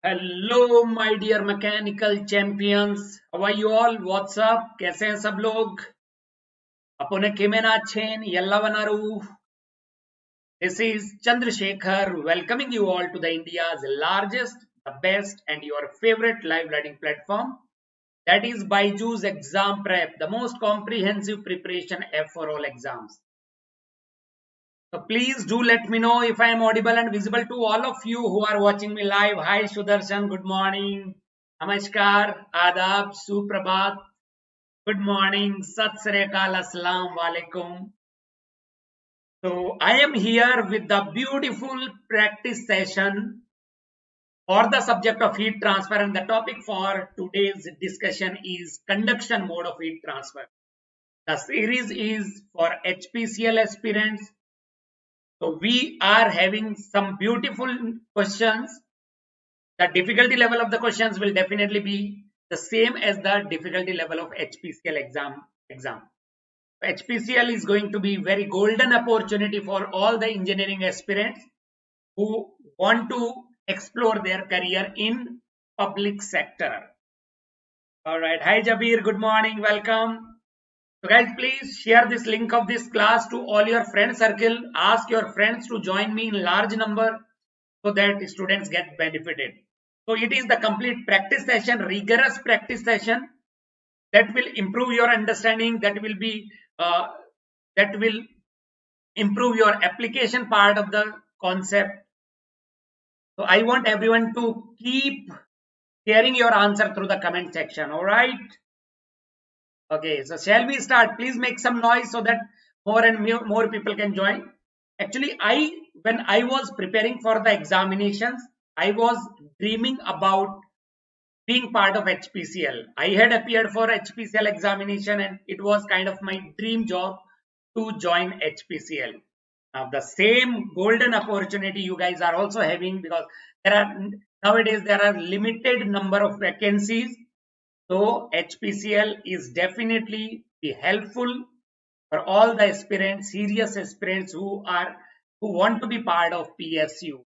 Hello my dear mechanical champions, how are you all? What's up, कैसे हैं सब लोग? अपने केमेना अच्छेन यल्लावनारू. This is Chandra Shekhar welcoming you all to the India's largest, the best and your favorite live learning platform, that is BYJU'S Exam Prep, the most comprehensive preparation app for all exams. So please do let me know if I am audible and visible to all of you who are watching me live. Hi Sudarshan, good morning. Namaskar, Adab, Suprabhat, good morning, Sat Sri Akal, Assalamu Alaikum. So I am here with the beautiful practice session for the subject of heat transfer, and the topic for today's discussion is conduction mode of heat transfer. The series is for HPCL aspirants. So we are having some beautiful questions. The difficulty level of the questions will definitely be the same as the difficulty level of HPCL exam. HPCL is going to be very golden opportunity for all the engineering aspirants who want to explore their career in public sector. All right. Hi Jabir. Good morning. Welcome. So guys, please share this link of this class to all your friend circle. Ask your friends to join me in large number so that students get benefited. So it is the complete practice session, rigorous practice session that will improve your understanding, that will improve your application part of the concept. So I want everyone to keep sharing your answer through the comment section. All right. Okay, so shall we start? Please make some noise so that more and more people can join. Actually, when I was preparing for the examinations, I was dreaming about being part of HPCL. I had appeared for HPCL examination and it was kind of my dream job to join HPCL. Now, the same golden opportunity you guys are also having, because nowadays there are limited number of vacancies. So HPCL is definitely be helpful for all the aspirants, serious aspirants who want to be part of PSU.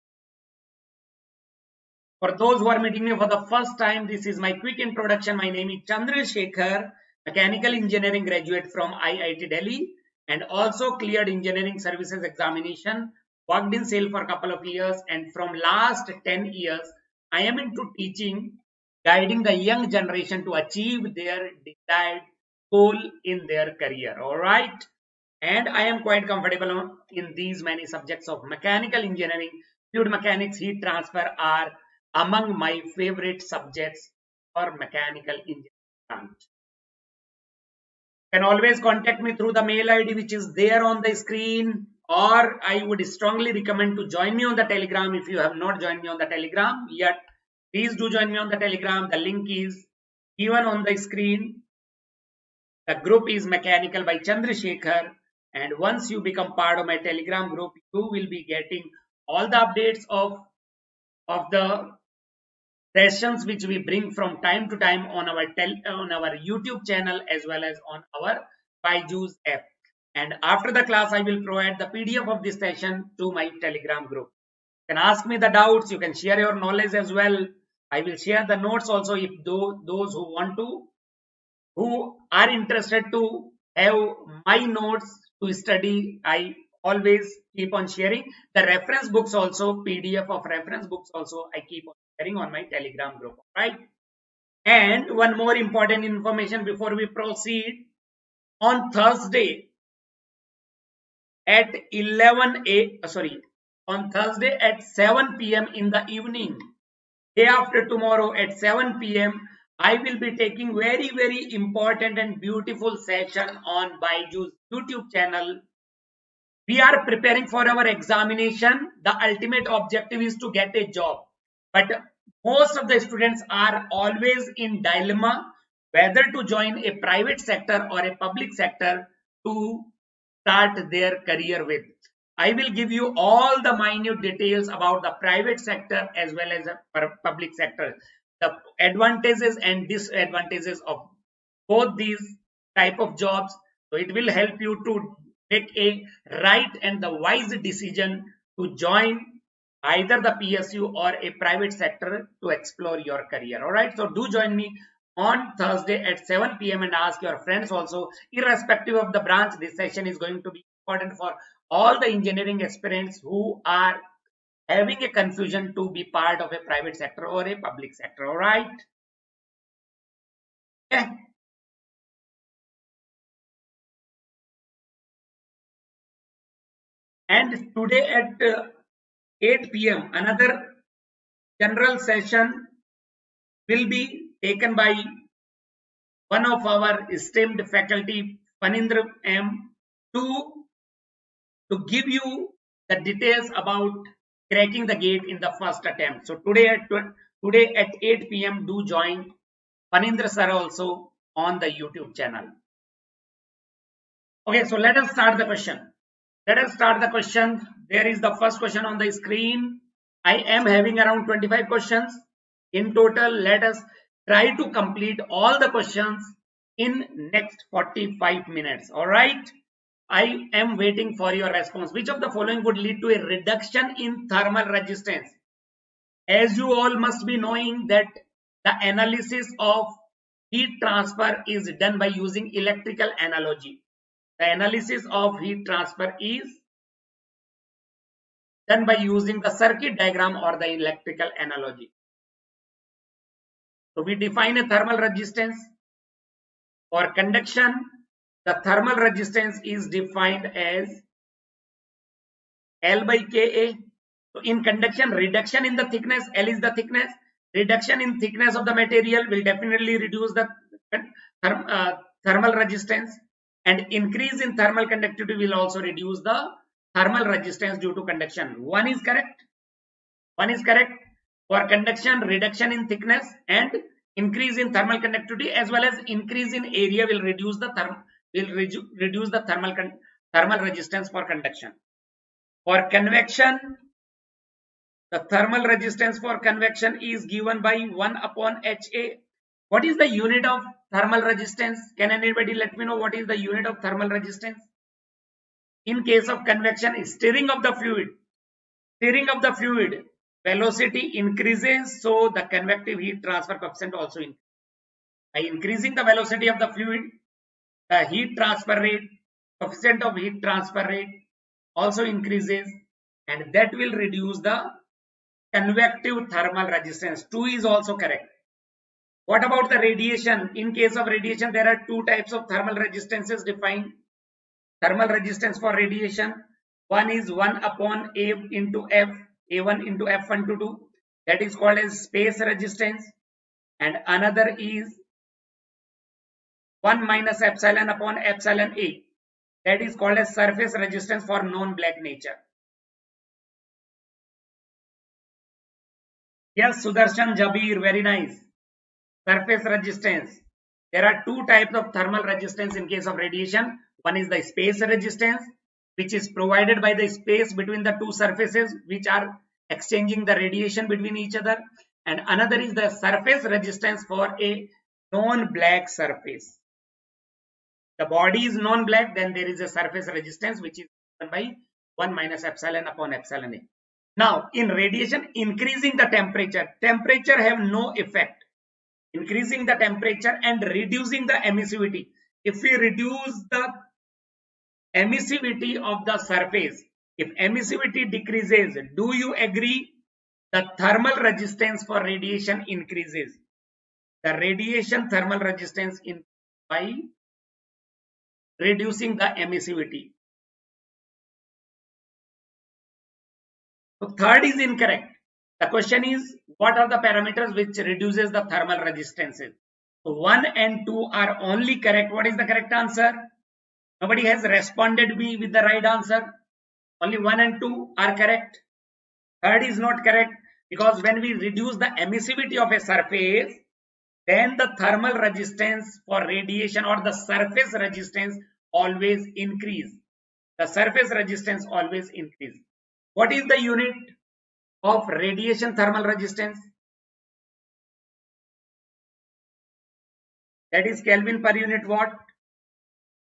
For those who are meeting me for the first time, this is my quick introduction. My name is Chandra Shekhar, mechanical engineering graduate from IIT Delhi, and also cleared engineering services examination, worked in SAIL for a couple of years, and from last 10 years, I am into teaching, guiding the young generation to achieve their desired goal in their career. All right. And I am quite comfortable in these many subjects of mechanical engineering. Fluid mechanics, heat transfer are among my favorite subjects for mechanical engineering. You can always contact me through the mail ID which is there on the screen, or I would strongly recommend to join me on the Telegram. If you have not joined me on the Telegram yet, please do join me on the Telegram. The link is given on the screen. The group is Mechanical by Chandra Shekhar, and once you become part of my Telegram group, you will be getting all the updates of the sessions which we bring from time to time on our YouTube channel as well as on our BYJU'S app. And after the class, I will provide the PDF of this session to my Telegram group. You can ask me the doubts. You can share your knowledge as well. I will share the notes also if those who are interested to have my notes to study. I always keep on sharing the reference books also, PDF of reference books also I keep on sharing on my Telegram group, right? And one more important information before we proceed. On Thursday at 7 p.m. in the evening, day after tomorrow at 7 p.m. I will be taking very important and beautiful session on BYJU'S YouTube channel. We are preparing for our examination. The ultimate objective is to get a job. But most of the students are always in dilemma whether to join a private sector or a public sector to start their career with. I will give you all the minute details about the private sector as well as the public sector, the advantages and disadvantages of both these type of jobs. So it will help you to make a right and the wise decision to join either the PSU or a private sector to explore your career. All right. So do join me on Thursday at 7 p.m. and ask your friends also, irrespective of the branch. This session is going to be important for all the engineering aspirants who are having a confusion to be part of a private sector or a public sector. All right. Okay. And today at 8 p.m. another general session will be taken by one of our esteemed faculty, Panindra M, to give you the details about cracking the gate in the first attempt. So today at 8 p.m. do join Panindra sir also on the YouTube channel. Okay, so let us start the question. Let us start the question. There is the first question on the screen. I am having around 25 questions in total. Let us try to complete all the questions in next 45 minutes. All right. I am waiting for your response. Which of the following would lead to a reduction in thermal resistance? As you all must be knowing that the analysis of heat transfer is done by using electrical analogy. The analysis of heat transfer is done by using the circuit diagram or the electrical analogy. So we define a thermal resistance. For conduction, the thermal resistance is defined as L by Ka. So in conduction, reduction in the thickness, L is the thickness. Reduction in thickness of the material will definitely reduce the thermal resistance, and increase in thermal conductivity will also reduce the thermal resistance due to conduction. One is correct. One is correct. For conduction, reduction in thickness and increase in thermal conductivity as well as increase in area will reduce the thermal resistance for conduction. For convection, the thermal resistance for convection is given by 1 upon HA. What is the unit of thermal resistance? Can anybody let me know what is the unit of thermal resistance? In case of convection, stirring of the fluid, velocity increases, so the convective heat transfer coefficient also increases. By increasing the velocity of the fluid, the heat transfer rate, coefficient of heat transfer rate also increases, and that will reduce the convective thermal resistance. 2 is also correct. What about the radiation? In case of radiation, there are two types of thermal resistances defined. Thermal resistance for radiation, one is 1 upon A into F, A1 into F122, that is called as space resistance, and another is 1 minus epsilon upon epsilon A, that is called as surface resistance for non-black nature. Yes, Sudarshan Jabir, very nice. Surface resistance. There are two types of thermal resistance in case of radiation. One is the space resistance, which is provided by the space between the two surfaces which are exchanging the radiation between each other. And another is the surface resistance for a non-black surface. The body is non-black, then there is a surface resistance which is given by 1 minus epsilon upon epsilon A. Now, in radiation, increasing the temperature have no effect. Increasing the temperature and reducing the emissivity. If we reduce the emissivity of the surface, if emissivity decreases, do you agree the thermal resistance for radiation increases? The radiation thermal resistance increases by reducing the emissivity. So third is incorrect. The question is, what are the parameters which reduces the thermal resistances? So 1 and 2 are only correct. What is the correct answer? Nobody has responded me with the right answer. Only 1 and 2 are correct. Third is not correct, because when we reduce the emissivity of a surface, then the thermal resistance for radiation or the surface resistance always increase. The surface resistance always increase. What is the unit of radiation thermal resistance? That is Kelvin per unit watt.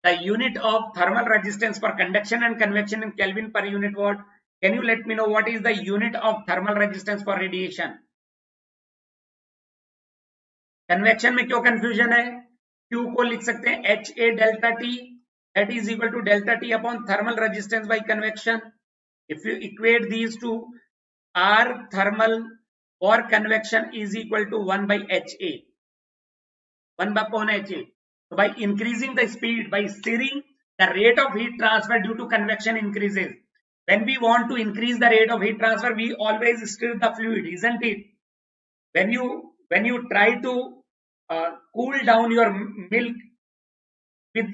The unit of thermal resistance for conduction and convection in Kelvin per unit watt. Can you let me know what is the unit of thermal resistance for radiation? Convection में क्यों confusion है? Q को लिख सकते हैं HA delta T, that is equal to delta T upon thermal resistance by convection. If you equate these two, R thermal or convection is equal to 1 by HA, 1 upon HA. So by increasing the speed, by stirring, the rate of heat transfer due to convection increases. When we want to increase the rate of heat transfer, we always stir the fluid, isn't it? When you try to cool down your milk with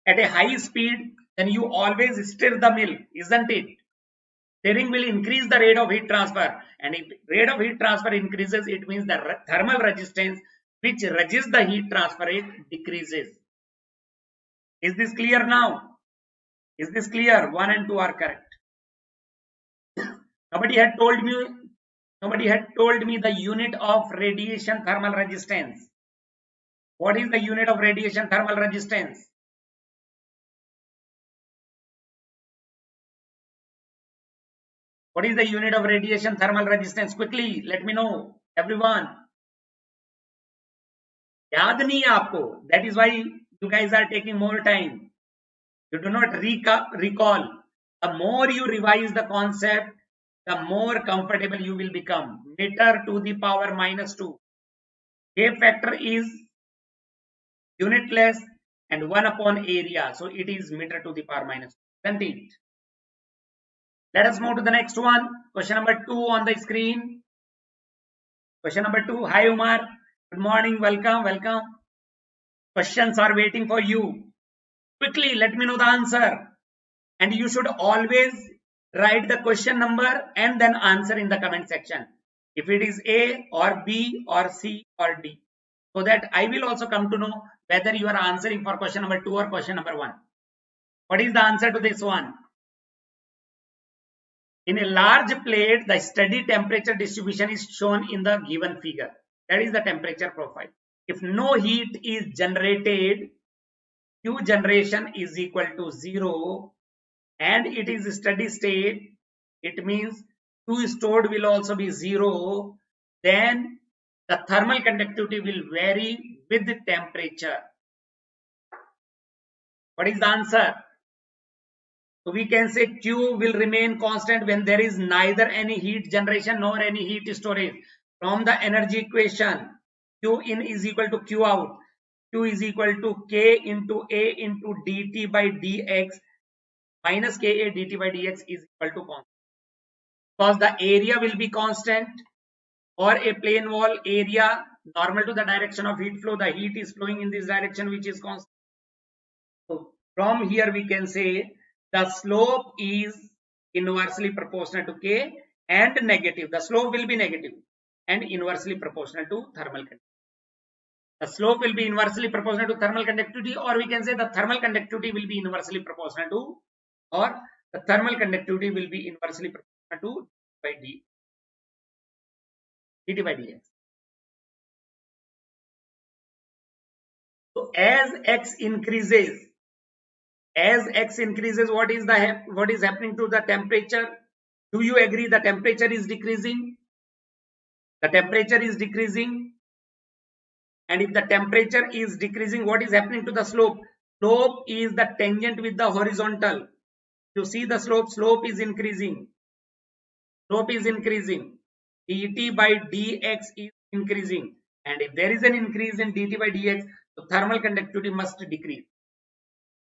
at a high speed, then you always stir the milk, isn't it? Stirring will increase the rate of heat transfer, and if rate of heat transfer increases, it means the thermal resistance which resists the heat transfer rate decreases. Is this clear now? Is this clear? 1 and 2 are correct. Nobody had told me the unit of radiation thermal resistance. What is the unit of radiation thermal resistance? What is the unit of radiation thermal resistance? Quickly, let me know, everyone. याद नहीं है आपको? That is why you guys are taking more time. You do not recall. The more you revise the concept, the more comfortable you will become. Meter to the power -2. K factor is unitless and 1 upon area. So it is meter to the power -2. Isn't it? Let us move to the next one. Question number 2 on the screen. Question number 2. Hi Umar. Good morning. Welcome. Welcome. Questions are waiting for you. Quickly, let me know the answer. And you should always write the question number and then answer in the comment section. If it is A or B or C or D. So that I will also come to know whether you are answering for question number 2 or question number 1. What is the answer to this one? In a large plate, the steady temperature distribution is shown in the given figure. That is the temperature profile. If no heat is generated, Q generation is equal to 0 and it is steady state, it means Q stored will also be 0, then the thermal conductivity will vary with the temperature. What is the answer? So we can say Q will remain constant when there is neither any heat generation nor any heat storage. From the energy equation, Q in is equal to Q out. Q is equal to K into A into dt by dx minus Ka dt by dx is equal to constant. Because the area will be constant, or a plane wall area normal to the direction of heat flow, the heat is flowing in this direction which is constant. So from here we can say the slope is inversely proportional to K and negative. The slope will be negative and inversely proportional to thermal conductivity. The slope will be inversely proportional to thermal conductivity, or we can say the thermal conductivity will be inversely proportional to, or the thermal conductivity will be inversely proportional to dt by dx. So as x increases, what is happening to the temperature? Do you agree the temperature is decreasing? The temperature is decreasing. And if the temperature is decreasing, what is happening to the slope? Slope is the tangent with the horizontal. You see the slope is increasing. Slope is increasing. dt by dx is increasing. And if there is an increase in dt by dx, so thermal conductivity must decrease.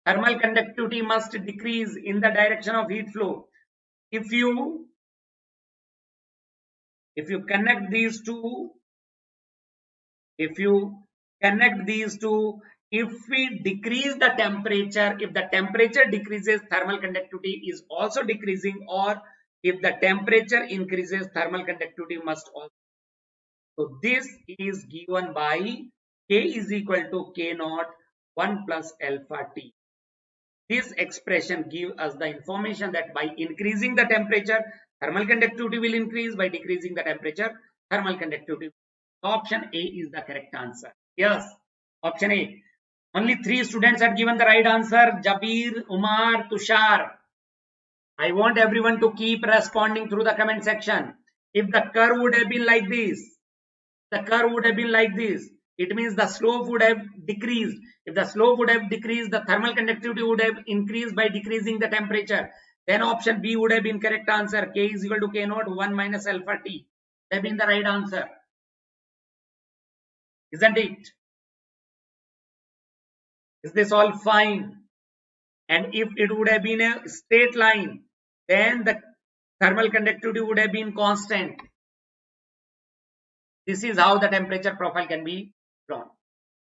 Thermal conductivity must decrease in the direction of heat flow. If you connect these two, if we decrease the temperature, if the temperature decreases, thermal conductivity is also decreasing, or if the temperature increases, thermal conductivity must also. So this is given by K is equal to K naught 1 plus alpha T. This expression gives us the information that by increasing the temperature, thermal conductivity will increase. By decreasing the temperature, thermal conductivity. Option A is the correct answer. Yes, option A. Only 3 students had given the right answer. Jabir, Umar, Tushar. I want everyone to keep responding through the comment section. If the curve would have been like this, the curve would have been like this, it means the slope would have decreased. If the slope would have decreased, the thermal conductivity would have increased by decreasing the temperature. Then option B would have been correct answer. K is equal to K naught 1 minus alpha T. That would have been the right answer. Isn't it? Is this all fine? And if it would have been a straight line, then the thermal conductivity would have been constant. This is how the temperature profile can be drawn.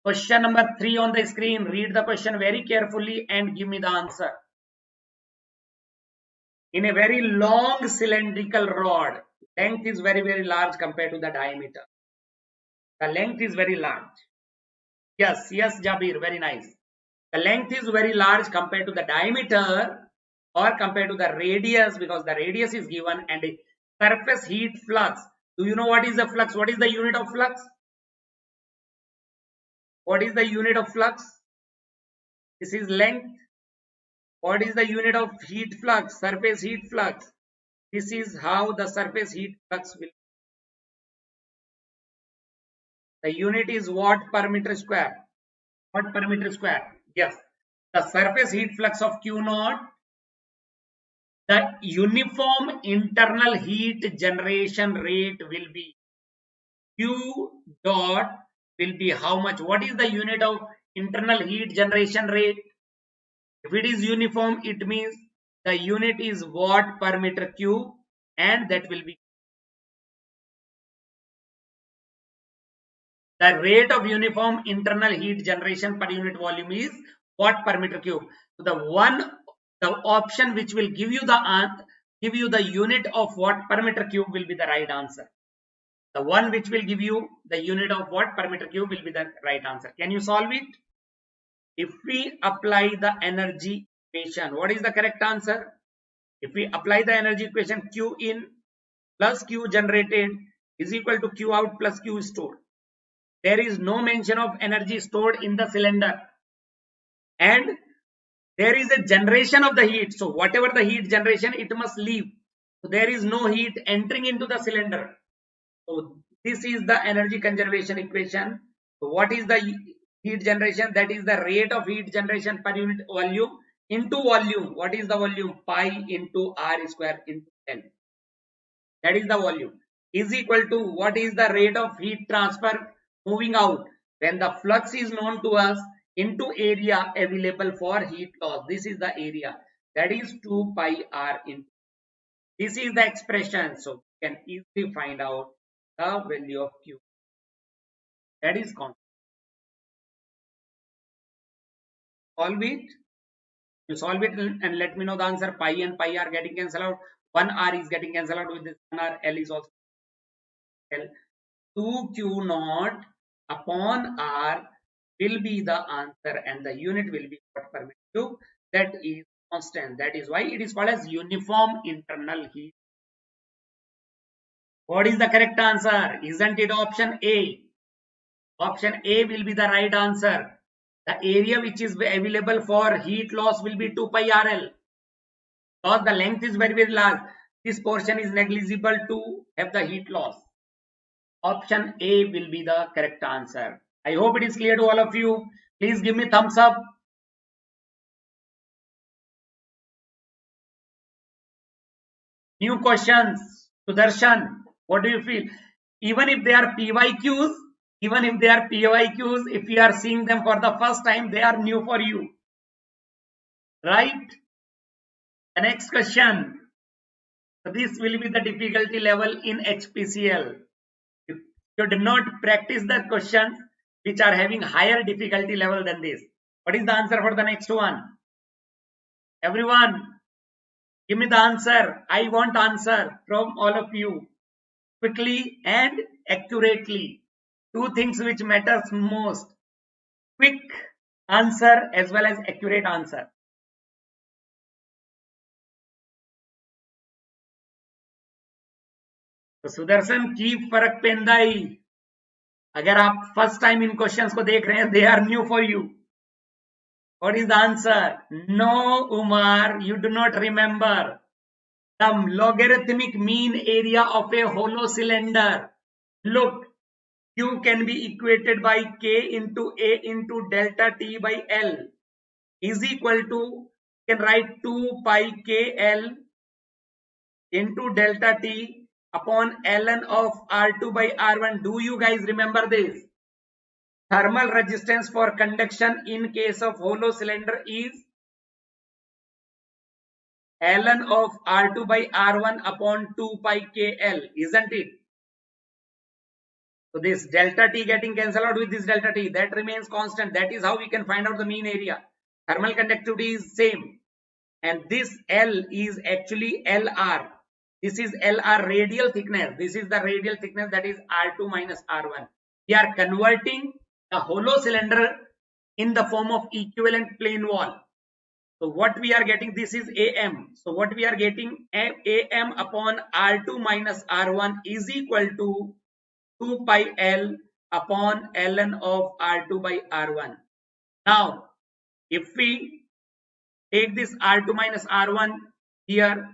Question number 3 on the screen. Read the question very carefully and give me the answer. In a very long cylindrical rod, length is very, very large compared to the diameter. The length is very large. Yes, Jabir, very nice. The length is very large compared to the diameter or compared to the radius, because the radius is given, and a surface heat flux. Do you know what is the flux? What is the unit of flux? What is the unit of flux? This is length. What is the unit of heat flux? Surface heat flux. This is how the surface heat flux will. The unit is watt per meter square. Watt per meter square. Yes. The surface heat flux of Q naught. The uniform internal heat generation rate will be Q dot will be how much? What is the unit of internal heat generation rate? If it is uniform, it means the unit is watt per meter cube, and that will be the rate of uniform internal heat generation per unit volume is watt per meter cube. So the option which will give you the unit of watt per meter cube will be the right answer. The one which will give you the unit of watt per meter cube will be the right answer. Can you solve it? If we apply the energy equation, what is the correct answer? If we apply the energy equation, Q in plus Q generated is equal to Q out plus Q stored. There is no mention of energy stored in the cylinder, and there is a generation of the heat. So whatever the heat generation, it must leave. So there is no heat entering into the cylinder. So this is the energy conservation equation. So what is the heat generation? That is the rate of heat generation per unit volume into volume. What is the volume? Pi into R square into L. That is the volume. Is equal to what is the rate of heat transfer moving out when the flux is known to us into area available for heat loss. This is the area. That is 2 pi R into. This is the expression. So you can easily find out the value of Q. That is constant. Solve it. You solve it and let me know the answer. Pi and pi are getting cancelled out. 1 R is getting cancelled out with this 1 R. L is also L. 2 Q naught upon R will be the answer, and the unit will be watt per meter cube. That is constant. That is why it is called as uniform internal heat. What is the correct answer? Isn't it option A? Option A will be the right answer. The area which is available for heat loss will be 2 pi RL. Because the length is very, very large. This portion is negligible to have the heat loss. Option A will be the correct answer. I hope it is clear to all of you. Please give me thumbs up. New questions. Sudarshan, what do you feel? Even if they are PYQs, if you are seeing them for the first time, they are new for you. Right? The next question. So this will be the difficulty level in HPCL. You should not practice the questions which are having higher difficulty level than this. What is the answer for the next one? Everyone, give me the answer. I want answer from all of you. Quickly and accurately. Two things which matters most. Quick answer as well as accurate answer. तो सुदर्शन की फर्क पेंदा ही अगर आप first time in questions को देख रहे हैं, they are new for you. What is the answer? No, Umar, you do not remember. The logarithmic mean area of a hollow cylinder. Look, Q can be equated by K into A into delta T by L is equal to, you can write 2 pi KL into delta T upon ln of R2 by R1. Do you guys remember this? Thermal resistance for conduction in case of hollow cylinder is ln of R2 by R1 upon 2 pi KL, isn't it? So this delta T getting cancelled out with this delta T, that remains constant. That is how we can find out the mean area. Thermal conductivity is same. And this L is actually LR. This is LR, radial thickness. This is the radial thickness, that is R2 minus R1. We are converting the hollow cylinder in the form of equivalent plane wall. So what we are getting, this is AM. So what we are getting, AM upon R2 minus R1 is equal to 2 pi L upon ln of R2 by R1. Now, if we take this R2 minus R1 here,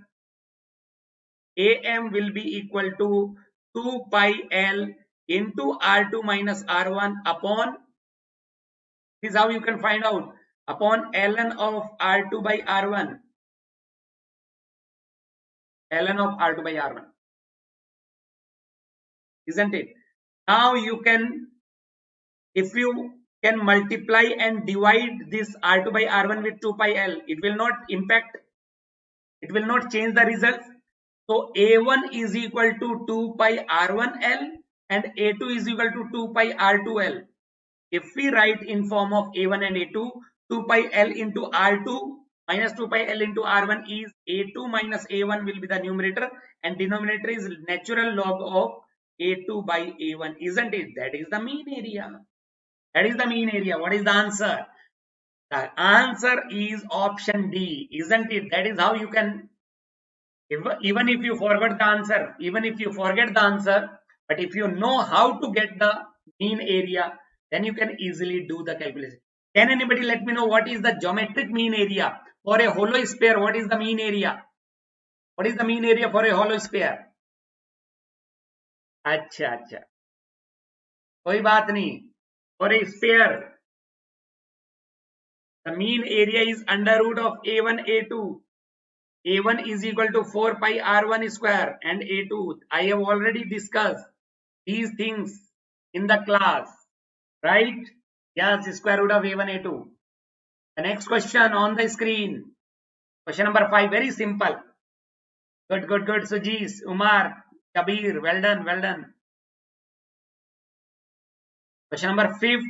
AM will be equal to 2 pi L into R2 minus R1 upon, this is how you can find out, upon ln of R2 by R1. ln of R2 by R1. Isn't it? Now you can, if you can multiply and divide this R2 by R1 with 2 pi L, it will not impact, it will not change the result. So A1 is equal to 2 pi R1L and A2 is equal to 2 pi R2L. If we write in form of A1 and A2, 2 pi L into R2 minus 2 pi L into R1 is A2 minus A1 will be the numerator, and denominator is natural log of A2 by A1, isn't it? That is the mean area. That is the mean area. What is the answer? The answer is option D, isn't it? That is how you can, even if you forget the answer, but if you know how to get the mean area, then you can easily do the calculation. Can anybody let me know what is the geometric mean area for a hollow sphere? What is the mean area? What is the mean area for a hollow sphere? अच्छा, कोई बात नहीं. For a sphere, the mean area is under root of A1, A2. A1 is equal to 4 pi R1 square and A2. I have already discussed these things in the class, right? Yes, square root of A1, A2. The next question on the screen. Question number 5, very simple. Good, Sujis, Umar, Kabir, well done. Question number 5.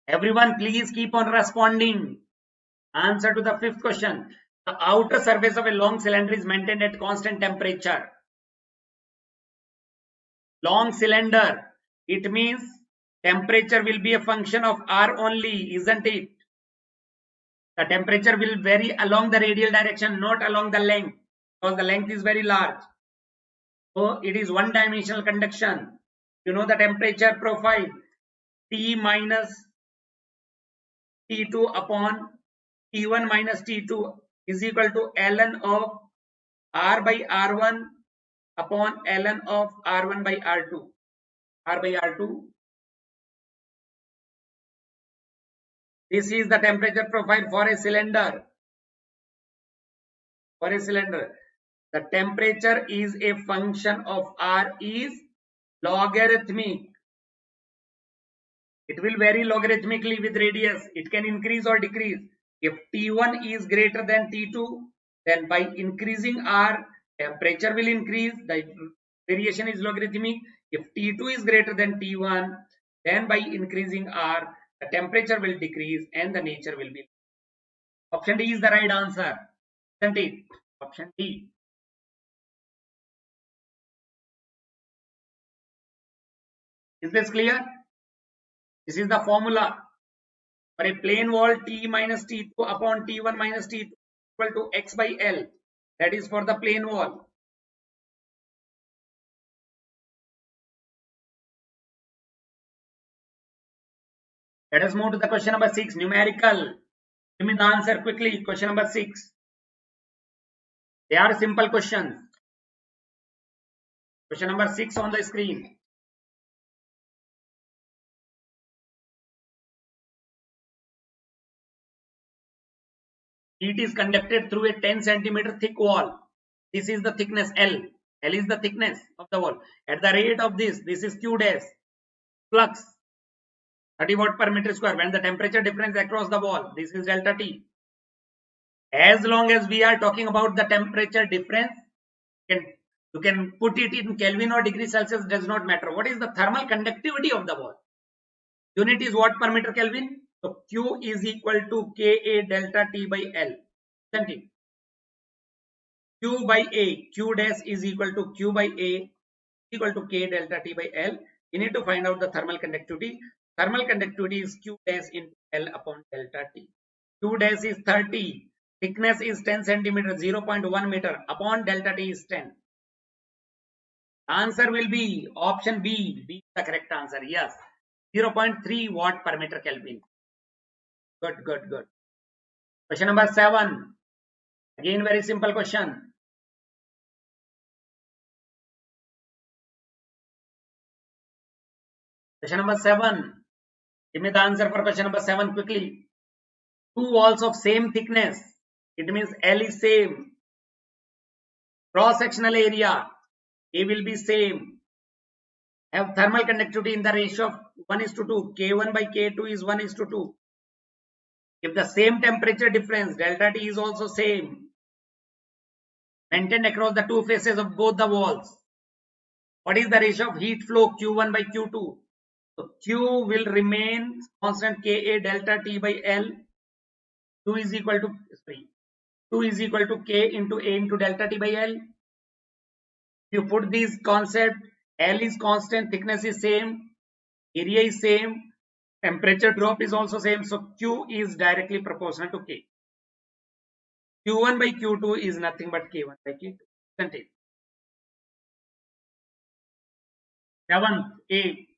Everyone please keep on responding. Answer to the 5th question. The outer surface of a long cylinder is maintained at constant temperature. Long cylinder, it means temperature will be a function of R only, isn't it? The temperature will vary along the radial direction, not along the length, because the length is very large. So it is one-dimensional conduction. You know the temperature profile, T minus T2 upon T1 minus T2 is equal to ln of R by R1 upon ln of R1 by R2. R by R2. This is the temperature profile for a cylinder. The temperature is a function of R, is logarithmic. It will vary logarithmically with radius. It can increase or decrease. If T1 is greater than T2, then by increasing R, temperature will increase. The variation is logarithmic. If T2 is greater than T1, then by increasing R, the temperature will decrease and the nature will be. Option D is the right answer. Isn't it? Option D. Is this clear? This is the formula for a plane wall. T minus T2 upon T1 minus T2 equal to X by L. That is for the plane wall. Let us move to the question number 6, numerical. Give me the answer quickly. Question number 6. They are simple questions. Question number 6 on the screen. Heat is conducted through a 10 centimeter thick wall. This is the thickness L. L is the thickness of the wall. At the rate of this is Q dash. Flux 30 watt per meter square. When the temperature difference across the wall, this is delta T. As long as we are talking about the temperature difference, you can put it in Kelvin or degree Celsius, does not matter. What is the thermal conductivity of the wall? Unit is watt per meter Kelvin. So Q is equal to Ka delta T by L. Isn't it? Q by A, Q dash is equal to Q by A equal to K delta T by L. We need to find out the thermal conductivity. Thermal conductivity is Q dash into L upon delta T. Q dash is 30. Thickness is 10 centimeter, 0.1 meter upon delta T is 10. Answer will be option B. B is the correct answer. Yes. 0.3 watt per meter Kelvin. Good, good, good. Question number 7. Again, very simple question. Question number 7. Give me the answer for question number 7 quickly. Two walls of same thickness. It means L is same. Cross-sectional area. A will be same. Have thermal conductivity in the ratio of 1:2. K1 by K2 is 1:2. If the same temperature difference, delta T is also same, maintained across the two faces of both the walls. What is the ratio of heat flow Q1 by Q2? So Q will remain constant Ka delta T by L. 2 is equal to K into A into delta T by L. If you put this concept, L is constant, thickness is same, area is same, temperature drop is also same. So Q is directly proportional to K. Q1 by Q2 is nothing but K1 by K2. Isn't it? 7th A.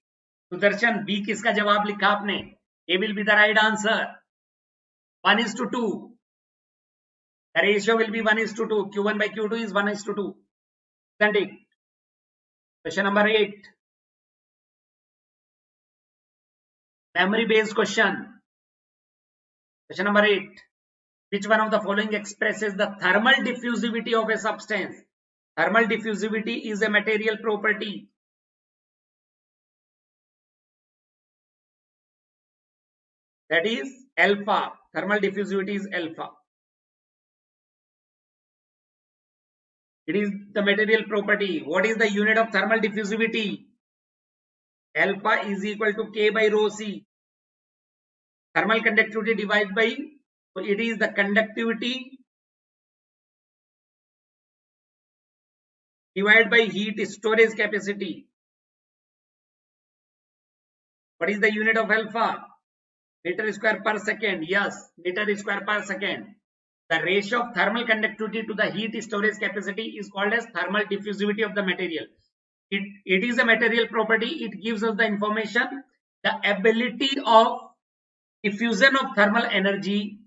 Sudarshan, B किसका जवाब लिखा आपने? A will be the right answer. 1:2. The ratio will be 1:2. Q1 by Q2 is 1:2. Isn't it? Question number 8. Memory based question. Question number 8. Which one of the following expresses the thermal diffusivity of a substance? Thermal diffusivity is a material property. That is alpha. Thermal diffusivity is alpha. It is the material property. What is the unit of thermal diffusivity? Alpha is equal to K by rho C. Thermal conductivity divided by, so it is the conductivity divided by heat storage capacity. What is the unit of alpha? Meter square per second. Yes, meter square per second. The ratio of thermal conductivity to the heat storage capacity is called as thermal diffusivity of the material. It is a material property. It gives us the information, the ability of diffusion of thermal energy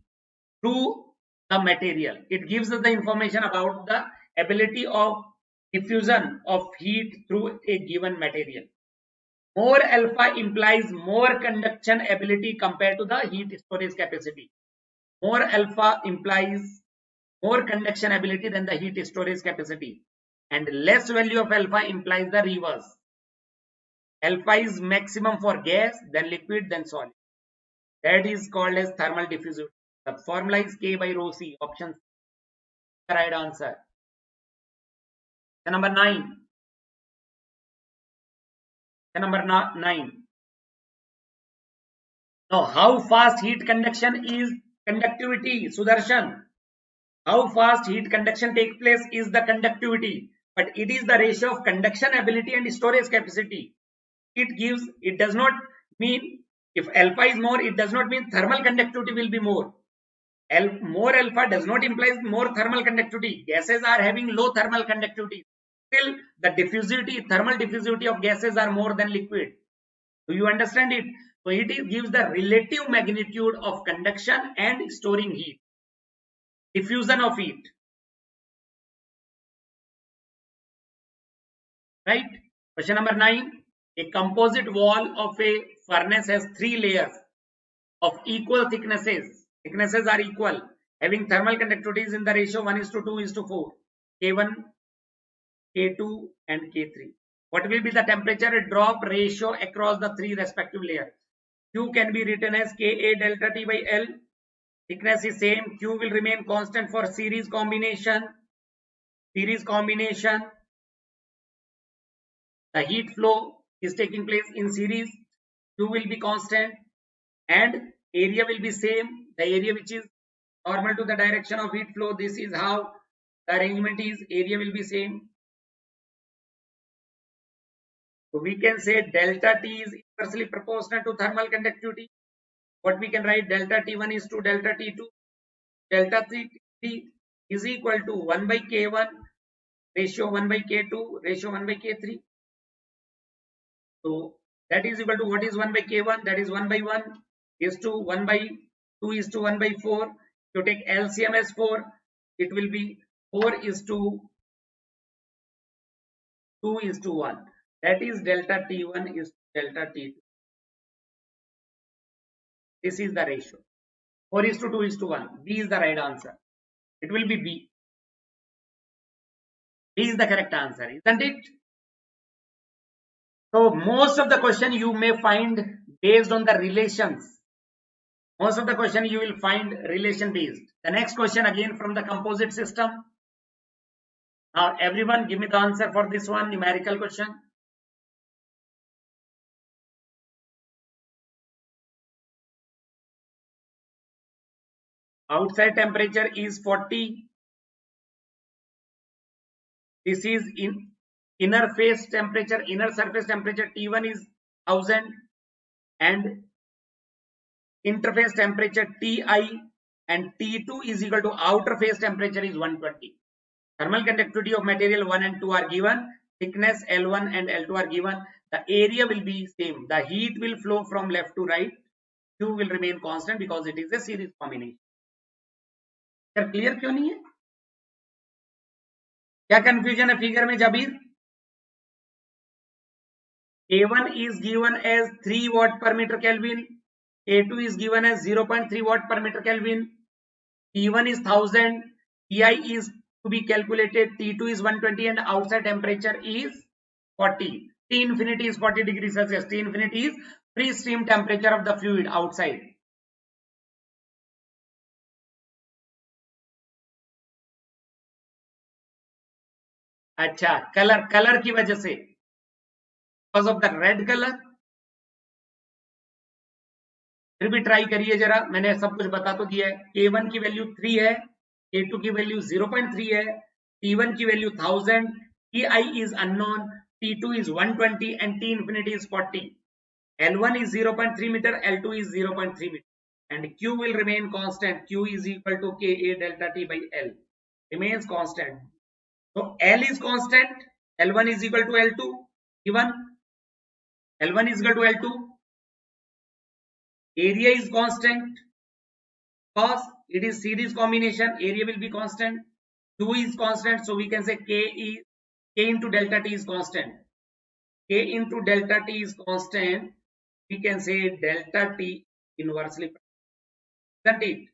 through the material. It gives us the information about the ability of diffusion of heat through a given material. More alpha implies more conduction ability compared to the heat storage capacity. More alpha implies more conduction ability than the heat storage capacity. And less value of alpha implies the reverse. Alpha is maximum for gas, then liquid, then solid. That is called as thermal diffusivity. The formula is K by rho C. Option C. The right answer. Number 9. Number 9. Now, how fast heat conduction is conductivity? Sudarshan. How fast heat conduction takes place is the conductivity, but it is the ratio of conduction ability and storage capacity. It does not mean, if alpha is more, it does not mean thermal conductivity will be more. More alpha does not imply more thermal conductivity. Gases are having low thermal conductivity. Still, the thermal diffusivity of gases are more than liquid. Do you understand it? So it gives the relative magnitude of conduction and storing heat. Diffusion of heat. right? Question number 9. A composite wall of a furnace has 3 layers of equal thicknesses. Thicknesses are equal, having thermal conductivities in the ratio 1:2:4, K1, K2 and K3. What will be the temperature drop ratio across the 3 respective layers? Q can be written as Ka delta T by L. Thickness is same. Q will remain constant for series combination. Series combination. The heat flow is taking place in series. Q will be constant and area will be same. The area which is normal to the direction of heat flow. This is how the arrangement is. Area will be same. So we can say delta T is inversely proportional to thermal conductivity. What we can write, delta T1 is to delta T2. Delta T is equal to 1 by K1 ratio 1 by K2 ratio 1 by K3. So that is equal to, what is 1 by K1? That is 1 by 1 is to 1 by 2 is to 1 by 4. If you take LCM as 4, it will be 4 is to 2 is to 1. That is delta T1 is to delta T2. This is the ratio. 4 is to 2 is to 1. B is the right answer. It will be B. B is the correct answer, isn't it? So most of the question you may find based on the relations. Most of the question you will find relation based. The next question again from the composite system. Now everyone give me the answer for this one, numerical question. Outside temperature is 40. This is inner face temperature, inner surface temperature T1 is 1000 and interface temperature Ti and T2 is equal to outer face temperature is 120. Thermal conductivity of material 1 and 2 are given. Thickness L1 and L2 are given. The area will be same. The heat will flow from left to right. Q will remain constant because it is a series combination. Clear क्यों नहीं है? क्या confusion है figure में Jabir? A1 is given as 3 watt per meter Kelvin. A2 is given as 0.3 watt per meter Kelvin. T1 is 1000. Ti is to be calculated. T2 is 120 and outside temperature is 40. T infinity is 40 degrees Celsius. T infinity is free stream temperature of the fluid outside. अच्छा, colour की वजह से, because of the red colour. फिर भी try करिए जरा, मैंने सब कुछ बता तो दिया है. K1 की वैल्यू 3 है, K2 की वैल्यू 0.3 है, T1 की value 1000, Ti is unknown, T2 is 120 and T infinity is 40. L1 is 0.3 meter, L2 is 0.3 meter and Q will remain constant. Q is equal to Ka delta T by L, remains constant. So L is constant, L1 is equal to L2, given L1 is equal to L2. Area is constant because it is series combination. Area will be constant. Q is constant, so we can say K into delta T is constant. K into delta T is constant. We can say delta T inversely. Isn't it?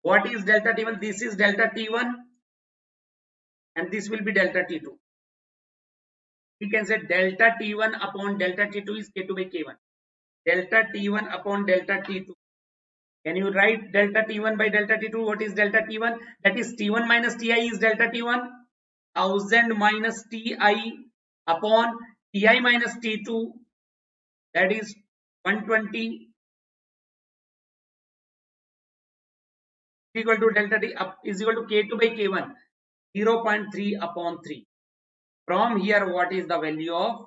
What is delta T1? This is delta T1 and this will be delta T2. We can say delta T1 upon delta T2 is K2 by K1. Delta T1 upon delta T2. Can you write delta T1 by delta T2? What is delta T1? That is T1 minus Ti is delta T1. 1000 minus Ti upon Ti minus T2. That is 120 equal to delta T is equal to K2 by K1. 0.3 upon 3. From here, what is the value of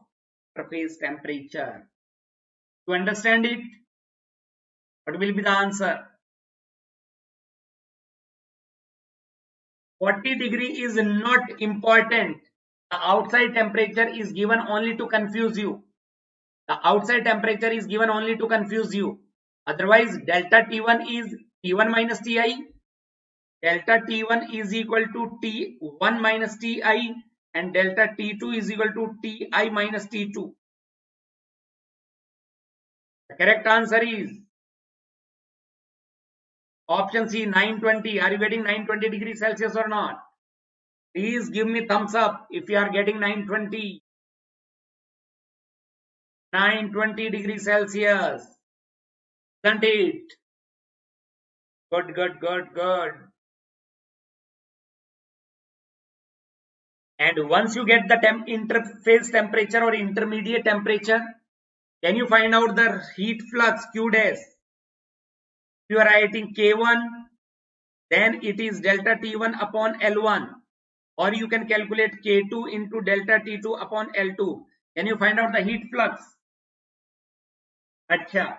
surface temperature? To understand it, what will be the answer? 40 degree is not important. The outside temperature is given only to confuse you. The outside temperature is given only to confuse you. Otherwise, delta T1 is T1 minus Ti. Delta T1 is equal to T1 minus Ti. and delta T2 is equal to Ti minus T2. The correct answer is option C, 920. Are you getting 920 degrees Celsius or not? Please give me thumbs up if you are getting 920. 920 degrees Celsius. Isn't it? Good, good, good, good. And once you get the interface temperature or intermediate temperature, can you find out the heat flux Q dash? If you are writing K1, then it is delta T1 upon L1. Or you can calculate K2 into delta T2 upon L2. Can you find out the heat flux? अच्छा,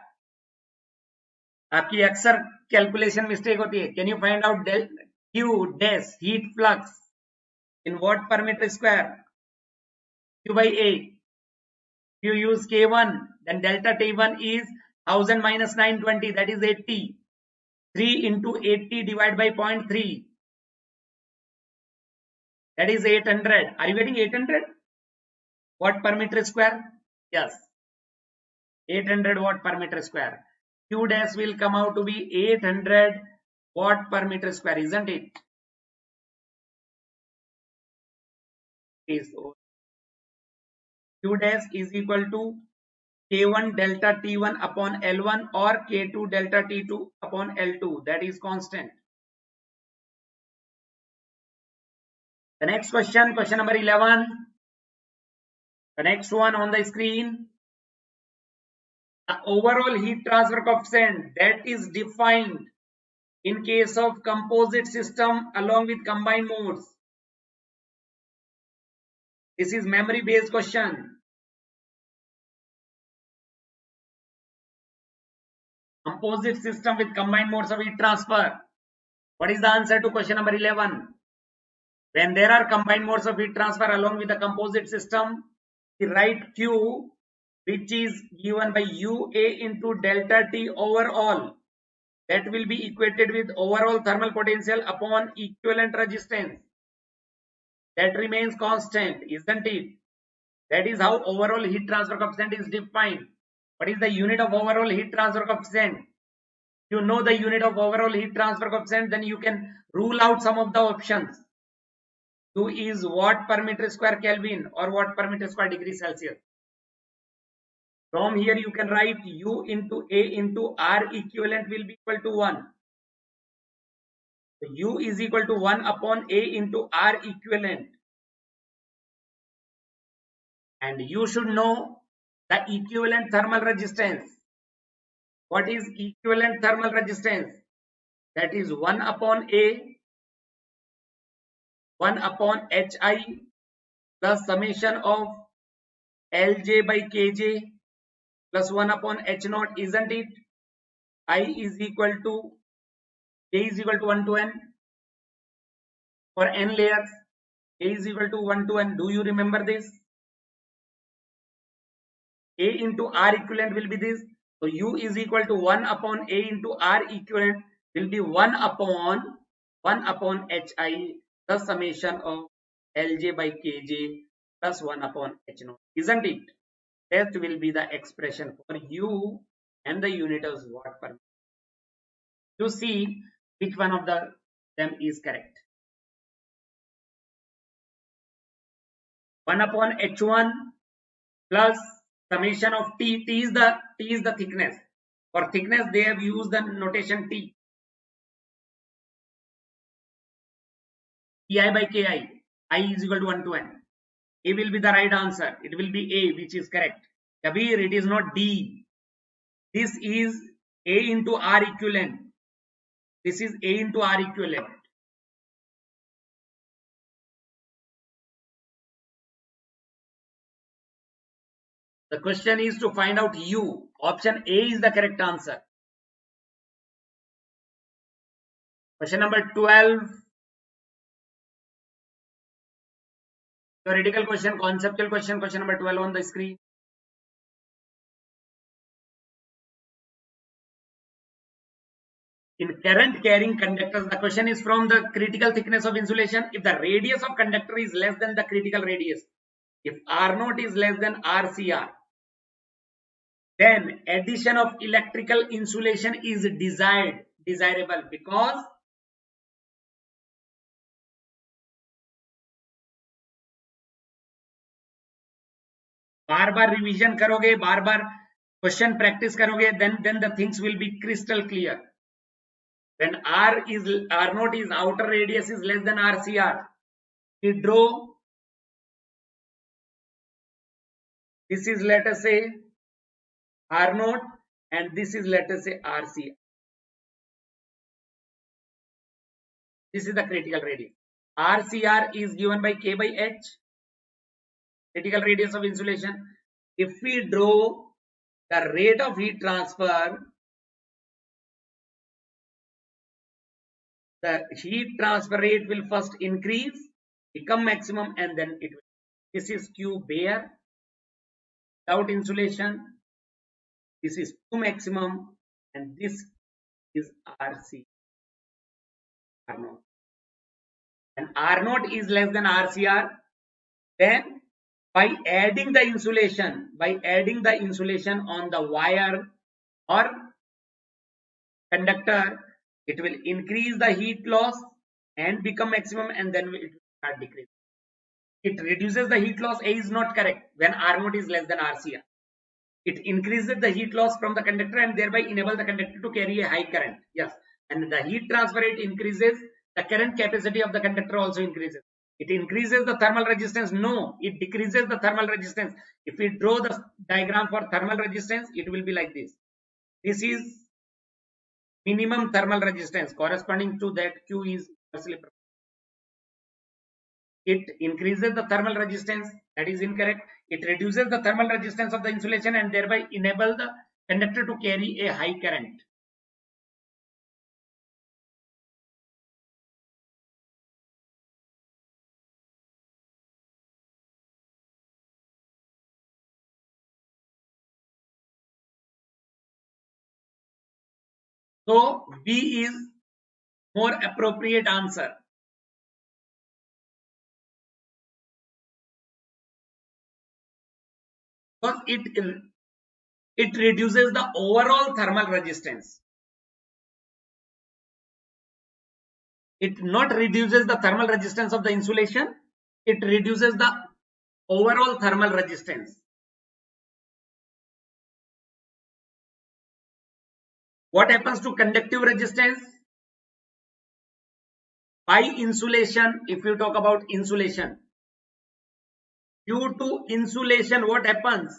आपकी अक्सर calculation mistake होती है. Can you find out Q dash heat flux in watt per meter square? Q by A. If you use K1, then delta T1 is 1000 minus 920, that is 80. 3 into 80 divided by 0.3. That is 800. Are you getting 800 watt per meter square? Yes. 800 watt per meter square. Q dash will come out to be 800 watt per meter square, isn't it? Q dash is equal to K1 delta T1 upon L1 or K2 delta T2 upon L2. That is constant. The next question, question number 11. The next one on the screen. The overall heat transfer coefficient that is defined in case of composite system along with combined modes. This is memory based question. Composite system with combined modes of heat transfer. What is the answer to question number 11? When there are combined modes of heat transfer along with the composite system, we write Q, which is given by UA into delta T overall. That will be equated with overall thermal potential upon equivalent resistance. That remains constant, isn't it? That is how overall heat transfer coefficient is defined. What is the unit of overall heat transfer coefficient? You know the unit of overall heat transfer coefficient, then you can rule out some of the options. U is watt per meter square Kelvin or watt per meter square degree Celsius. From here you can write U into A into R equivalent will be equal to 1. So U is equal to 1 upon A into R equivalent. And you should know the equivalent thermal resistance. What is equivalent thermal resistance? That is 1 upon A, 1 upon Hi plus summation of Lj by Kj plus 1 upon H naught, isn't it? I is equal to K is equal to 1 to N. For N layers, A is equal to 1 to N. Do you remember this? A into R equivalent will be this. So U is equal to 1 upon A into R equivalent will be 1 upon Hi plus summation of Lj by Kj plus 1 upon H naught, isn't it? That will be the expression for U and the unit of watt per meter. To see which one of them is correct. 1 upon H1 plus summation of T. T is the thickness. For thickness, they have used the notation T. Ti by Ki. I is equal to 1 to N. A will be the right answer. It will be A, which is correct. Kabir, it is not D. This is A into R equivalent. This is A into R equivalent. The question is to find out U. Option A is the correct answer. Question number 12. Theoretical question, conceptual question, question number 12 on the screen. In current carrying conductors, the question is from the critical thickness of insulation. If the radius of conductor is less than the critical radius, if R0 is less than RCR, then addition of electrical insulation is desirable because bar bar revision करोगे, बार बार question practice करोगे, then the things will be crystal clear. When R0 is outer radius is less than RCR, we draw, this is let us say R0 and this is let us say RCR. This is the critical radius. RCR is given by K by H, critical radius of insulation. If we draw the rate of heat transfer, the heat transfer rate will first increase, become maximum, and then it will. This is Q bare without insulation. This is Q maximum, and this is RC. R0. And R0 is less than RCR. Then by adding the insulation on the wire or conductor, it will increase the heat loss and become maximum, and then it will start decreasing. It reduces the heat loss. A is not correct when R0 is less than RCR. It increases the heat loss from the conductor and thereby enable the conductor to carry a high current. Yes, and the heat transfer rate increases, the current capacity of the conductor also increases. It increases the thermal resistance. No, it decreases the thermal resistance. If we draw the diagram for thermal resistance, it will be like this. This is minimum thermal resistance, corresponding to that Q is inversely proportional. It increases the thermal resistance, that is incorrect. It reduces the thermal resistance of the insulation and thereby enable the conductor to carry a high current. So B is more appropriate answer. Because it reduces the overall thermal resistance. It not reduces the thermal resistance of the insulation, it reduces the overall thermal resistance. What happens to conductive resistance? By insulation, if you talk about insulation, due to insulation, what happens?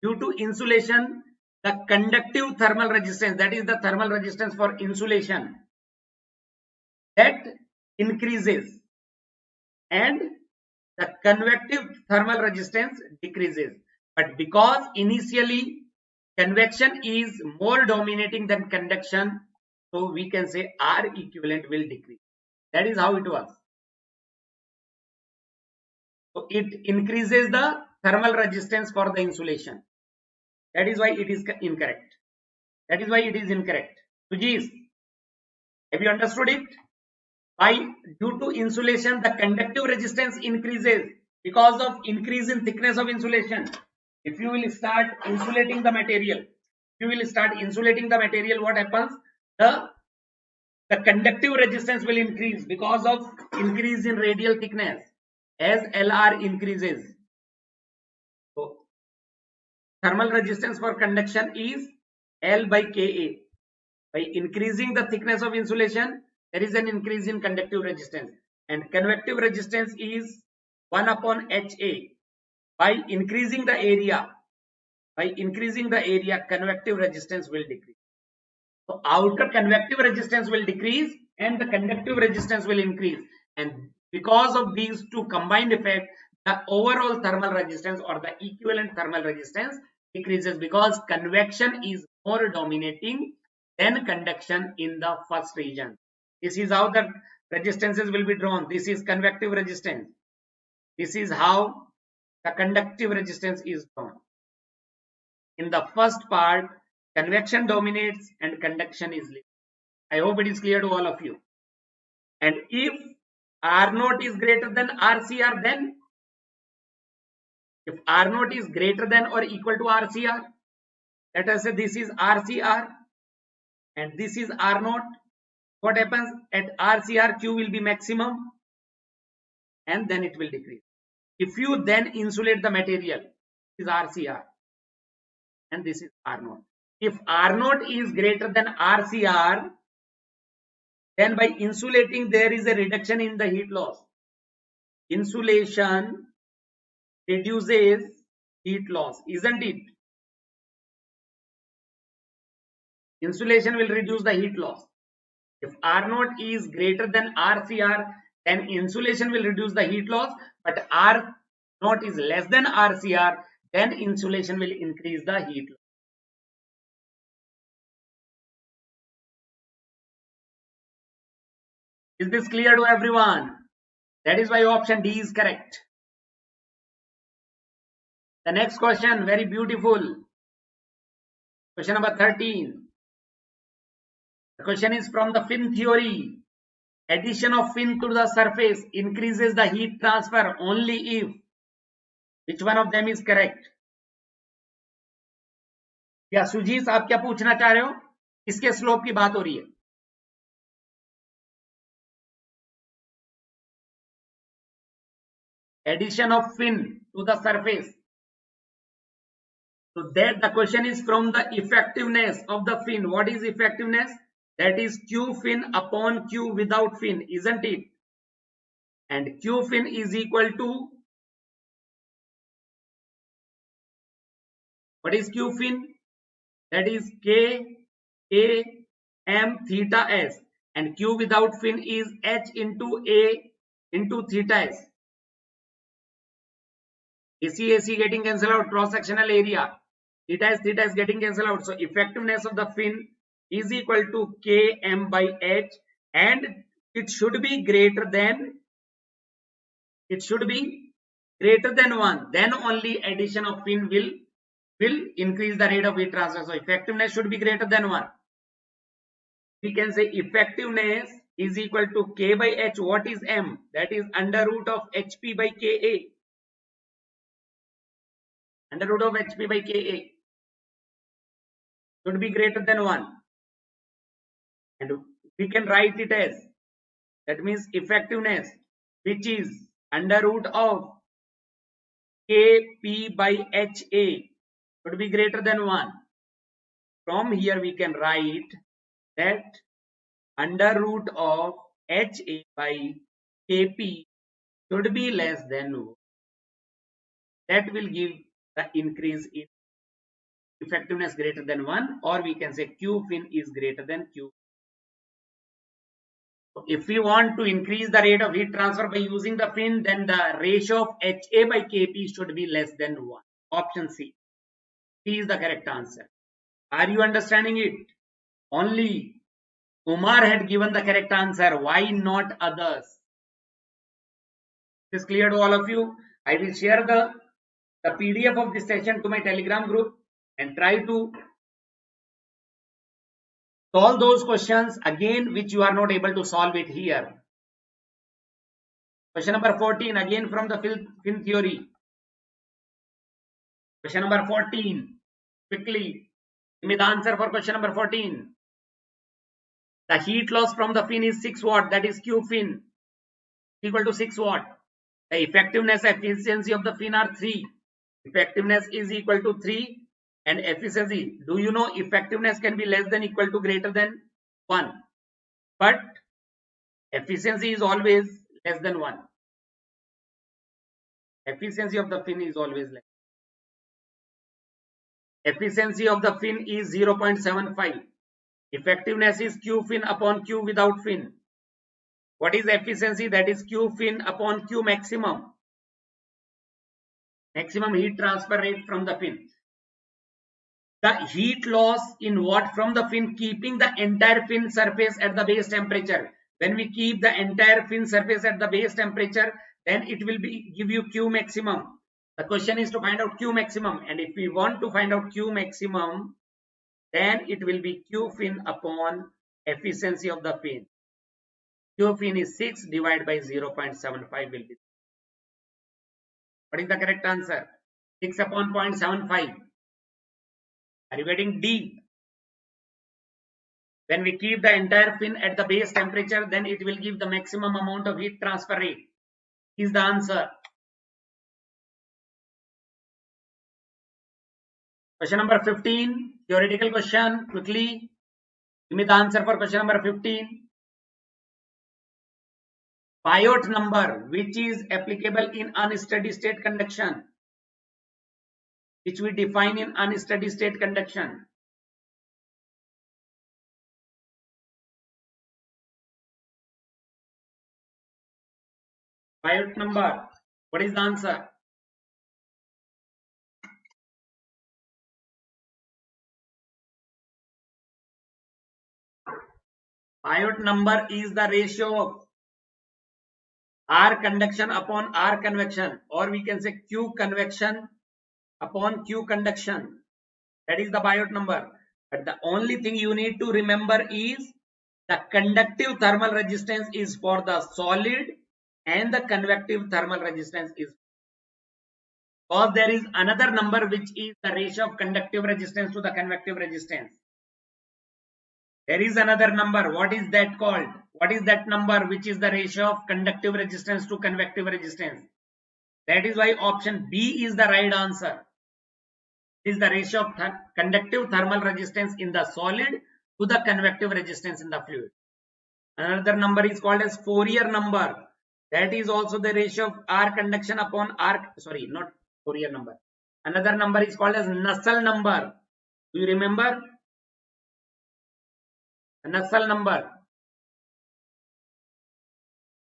Due to insulation, the conductive thermal resistance, that is the thermal resistance for insulation, that increases, and the convective thermal resistance decreases. But because initially convection is more dominating than conduction, so we can say R equivalent will decrease. That is how it works. So it increases the thermal resistance for the insulation. That is why it is incorrect. That is why it is incorrect. BYJU'S, have you understood it? Due to insulation, the conductive resistance increases because of increase in thickness of insulation. If you will start insulating the material, what happens? The conductive resistance will increase because of increase in radial thickness as LR increases. So thermal resistance for conduction is L by Ka. By increasing the thickness of insulation, there is an increase in conductive resistance, and convective resistance is 1 upon HA. By increasing the area, convective resistance will decrease. So outer convective resistance will decrease and the conductive resistance will increase, and because of these two combined effect, the overall thermal resistance or the equivalent thermal resistance decreases because convection is more dominating than conduction in the first region. This is how the resistances will be drawn. This is convective resistance. This is how the conductive resistance is drawn. In the first part, convection dominates and conduction is limited. I hope it is clear to all of you. And if R0 is greater than RCR, then if R0 is greater than or equal to RCR, let us say this is RCR and this is R0. What happens at RCR? Q will be maximum and then it will decrease. If you then insulate the material, this is RCR and this is R0. If R0 is greater than RCR, then by insulating there is a reduction in the heat loss. Insulation reduces heat loss, isn't it? Insulation will reduce the heat loss. If R0 is greater than RCR, then insulation will reduce the heat loss, but R0 is less than RCR, then insulation will increase the heat loss. Is this clear to everyone? That is why option D is correct. The next question, very beautiful. Question number 13. The question is from the fin theory. Addition of fin to the surface increases the heat transfer only if. Which one of them is correct? या सुजीत आप क्या पूछना चाह रहे हो? इसके slope की बात हो रही है. Addition of fin to the surface. So that the question is from the effectiveness of the fin. What is effectiveness? That is Q fin upon Q without fin, isn't it? And Q fin is equal to, what is Q fin? That is K A M theta S, and Q without fin is H into A into theta S. AC getting cancelled out, cross sectional area. Theta is getting cancelled out. So effectiveness of the fin is equal to Km by H, and it should be greater than 1. Then only addition of fin will increase the rate of heat transfer. So effectiveness should be greater than 1. We can say effectiveness is equal to K by H. What is M? That is under root of HP by Ka. Under root of HP by Ka should be greater than 1. And we can write it as, that means effectiveness, which is under root of Kp by Ha should be greater than 1. From here we can write that under root of Ha by Kp should be less than 1. That will give the increase in effectiveness greater than 1, or we can say Q fin is greater than Q. So if we want to increase the rate of heat transfer by using the fin, then the ratio of Ha by Kp should be less than 1. Option C. C is the correct answer. Are you understanding it? Only Umar had given the correct answer. Why not others? Is clear to all of you? I will share the PDF of this session to my Telegram group and try to solve those questions again which you are not able to solve it here. Question number 14, again from the fin theory. Question number 14. Quickly, give me the answer for question number 14. The heat loss from the fin is 6 watt. That is Q fin equal to 6 watt. The effectiveness efficiency of the fin are 3. Effectiveness is equal to 3 and efficiency. Do you know effectiveness can be less than equal to greater than 1? But efficiency is always less than 1. Efficiency of the fin is always less. Efficiency of the fin is 0.75. Effectiveness is Q fin upon Q without fin. What is efficiency? That is Q fin upon Q maximum. Maximum heat transfer rate from the fin. The heat loss in what from the fin, keeping the entire fin surface at the base temperature. When we keep the entire fin surface at the base temperature, then it will give you Q maximum. The question is to find out Q maximum, and if we want to find out Q maximum, then it will be Q fin upon efficiency of the fin. Q fin is 6 divided by 0.75 will be. What is the correct answer? 6 upon 0.75. Are you getting D? When we keep the entire fin at the base temperature, then it will give the maximum amount of heat transfer rate. Is the answer. Question number 15, theoretical question, quickly. Give me the answer for question number 15. Biot number, which is applicable in unsteady state conduction, which we define in unsteady state conduction. Biot number, what is the answer? Biot number is the ratio of R conduction upon R convection, or we can say Q convection upon Q conduction. That is the Biot number. But the only thing you need to remember is the conductive thermal resistance is for the solid and the convective thermal resistance is, because there is another number which is the ratio of conductive resistance to the convective resistance. There is another number. What is that called? What is that number which is the ratio of conductive resistance to convective resistance? That is why option B is the right answer. It is the ratio of conductive thermal resistance in the solid to the convective resistance in the fluid. Another number is called as Fourier number. That is also the ratio of R conduction upon R, sorry, not Fourier number. Another number is called as Nusselt number. Do you remember? Nusselt number.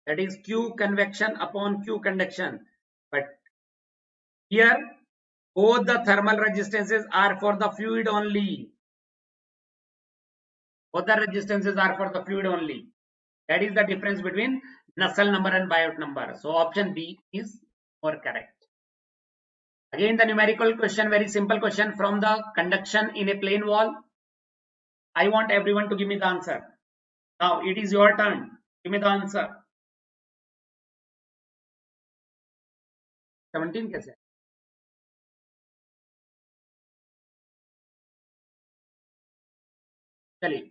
That is Q convection upon Q conduction. But here, both the thermal resistances are for the fluid only. Both the resistances are for the fluid only. That is the difference between Nusselt number and Biot number. So option B is more correct. Again, the numerical question, very simple question from the conduction in a plane wall. I want everyone to give me the answer. Now it is your turn. Give me the answer. 17 कैसे? चलिए,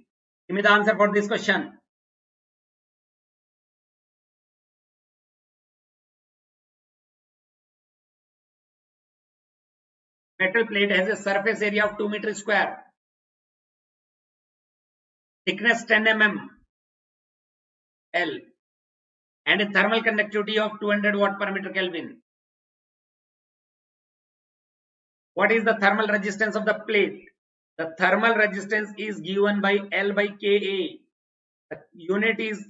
give me the answer for this question. Metal plate has a surface area of 2 meters square, thickness 10 mm L, and a thermal conductivity of 200 watt per meter Kelvin. What is the thermal resistance of the plate? The thermal resistance is given by L by Ka. The unit is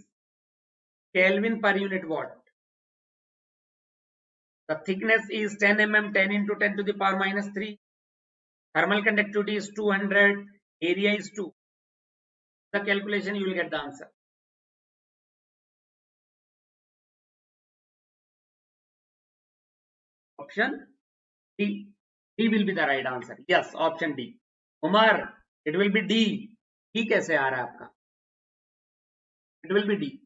Kelvin per unit watt. The thickness is 10 mm, 10 into 10 to the power minus 3. Thermal conductivity is 200. Area is 2. The calculation, you will get the answer. Option D. D will be the right answer. Yes, option D. Umar, it will be D. D कैसे आ रहा है आपका? It will be D.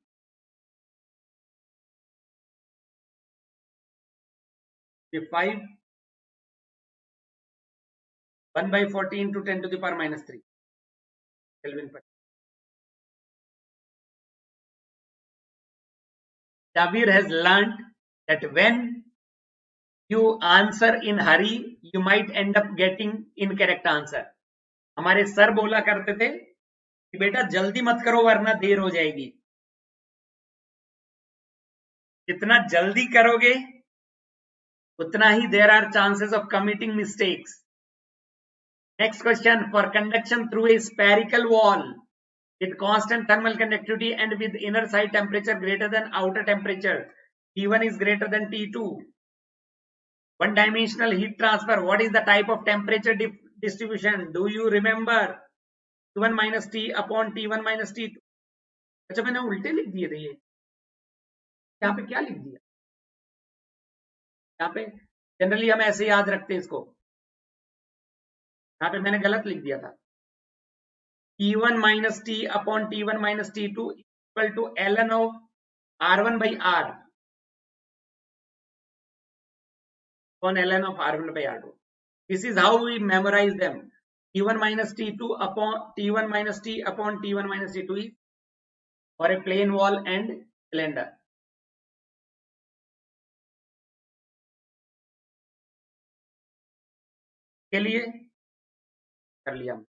The 5 1 by 14 to 10 to the power minus 3 Kelvin per. Javir has learned that when you answer in hurry, you might end up getting incorrect answer. हमारे sir बोला करते थे कि बेटा जल्दी मत करो वरना देर हो जाएगी. जितना जल्दी करोगे उतना ही there are chances of committing mistakes. Next question, for conduction through a spherical wall with constant thermal conductivity and with inner side temperature greater than outer temperature, T1 is greater than T2. One dimensional heat transfer, what is the type of temperature distribution? Do you remember? T1 minus T upon T1 minus T2. अच्छा मैंने उल्टे लिख दिए थे ये. यहाँ पे क्या लिख दिया? यहाँ पे जनरली हम ऐसे याद रखते हैं इसको. यहाँ पे मैंने गलत लिख दिया था. T1 minus T upon T1 minus T2 equal to ln of R1 by R upon ln of R1 by R2. This is how we memorize them. T1 minus T2 upon T1 minus T upon T1 minus T2 is for a plane wall and cylinder. के लिए कर लिया हम.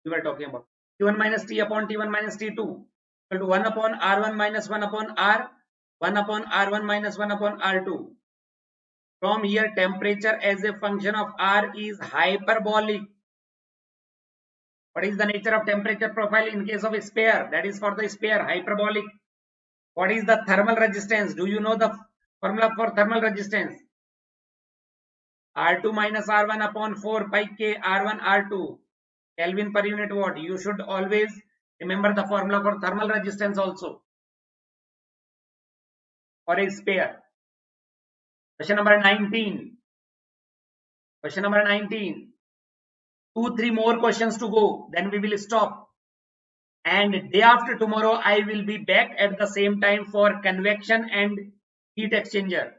We were talking about T1 minus T upon T1 minus T2 equal to 1 upon R1 minus 1 upon R, 1 upon R1 minus 1 upon R2. From here, temperature as a function of R is hyperbolic. What is the nature of temperature profile in case of a sphere? That is for the sphere, hyperbolic. What is the thermal resistance? Do you know the formula for thermal resistance? R2 minus R1 upon 4 pi K R1 R2 Kelvin per unit watt. You should always remember the formula for thermal resistance also for a sphere. Question number 19. Question number 19. 2-3 more questions to go, then we will stop. And day after tomorrow, I will be back at the same time for convection and heat exchanger.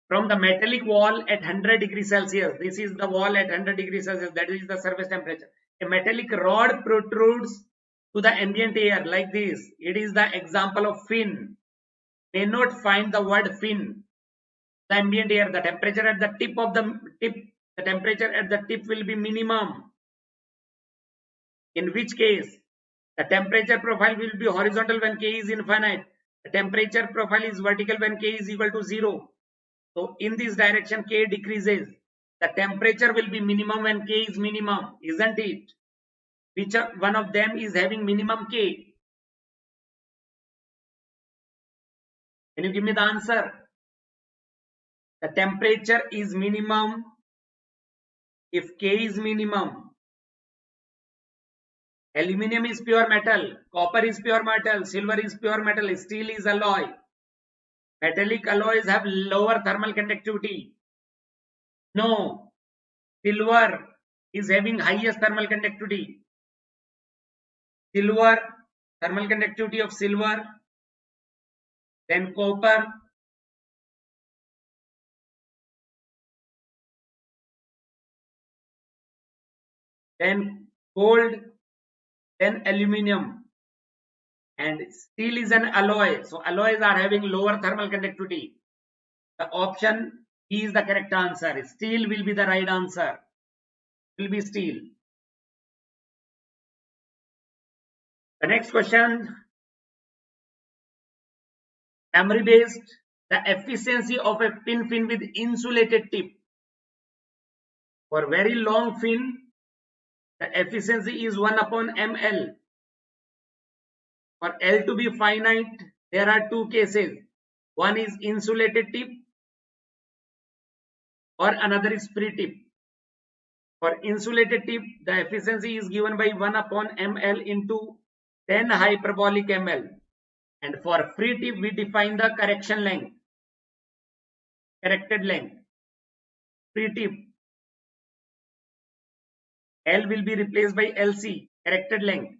From the metallic wall at 100 degrees Celsius, this is the wall at 100 degrees Celsius, that is the surface temperature. A metallic rod protrudes to the ambient air like this. It is the example of fin. May not find the word fin. The ambient air, the temperature at the tip of the temperature at the tip will be minimum. In which case, the temperature profile will be horizontal when K is infinite. The temperature profile is vertical when K is equal to 0. So in this direction, K decreases. The temperature will be minimum when K is minimum, isn't it? Which one of them is having minimum K? Can you give me the answer? The temperature is minimum if K is minimum. Aluminium is pure metal, copper is pure metal, silver is pure metal, steel is alloy. Metallic alloys have lower thermal conductivity. No, silver is having highest thermal conductivity. Silver, thermal conductivity of silver, then copper, then gold, then aluminium, and steel is an alloy. So alloys are having lower thermal conductivity. The option B is the correct answer. Steel will be the right answer. Will be steel. The next question, memory based. The efficiency of a fin with insulated tip. For very long fin, the efficiency is 1 upon ml. For L to be finite, there are two cases. One is insulated tip or another is free tip. For insulated tip, the efficiency is given by 1 upon ml into 10 hyperbolic ml. And for free tip, we define the correction length, corrected length. Free tip, L will be replaced by LC, corrected length.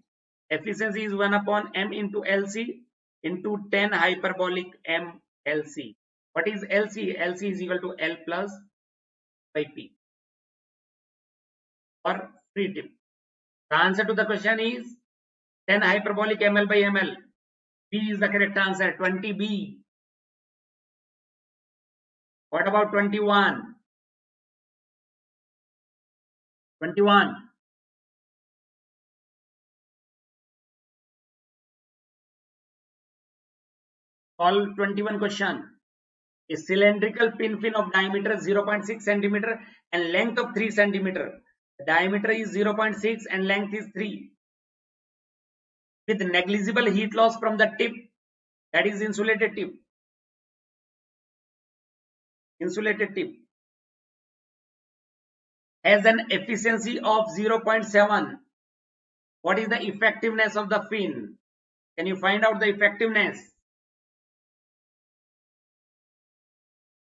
Efficiency is 1 upon m into LC into 10 hyperbolic mLC. What is LC? LC is equal to L plus by P. Or free tip. The answer to the question is 10 hyperbolic ml by ml. B is the correct answer. 20B. What about 21? 21. Solve 21 question. A cylindrical fin of diameter 0.6 cm and length of 3 cm. The diameter is 0.6 and length is 3. With negligible heat loss from the tip, that is insulated tip. Insulated tip has an efficiency of 0.7. What is the effectiveness of the fin? Can you find out the effectiveness?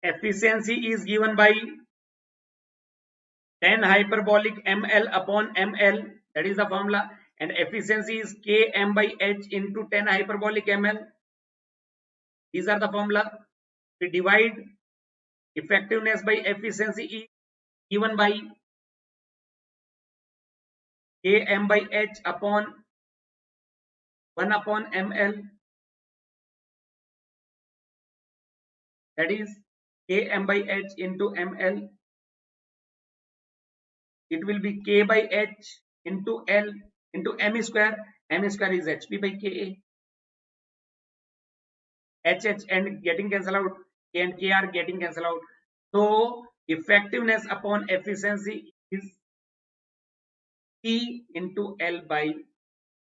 Efficiency is given by 10 hyperbolic ml upon ml. That is the formula. and efficiency is Km by H into 10 hyperbolic ml. These are the formula. We divide effectiveness by efficiency is given by Km by H upon 1 upon ml. That is Km by H into ml. It will be K by H into L into m square. M square is HP by Ka. H and getting cancelled out. K and K are getting cancelled out. So effectiveness upon efficiency is P into L by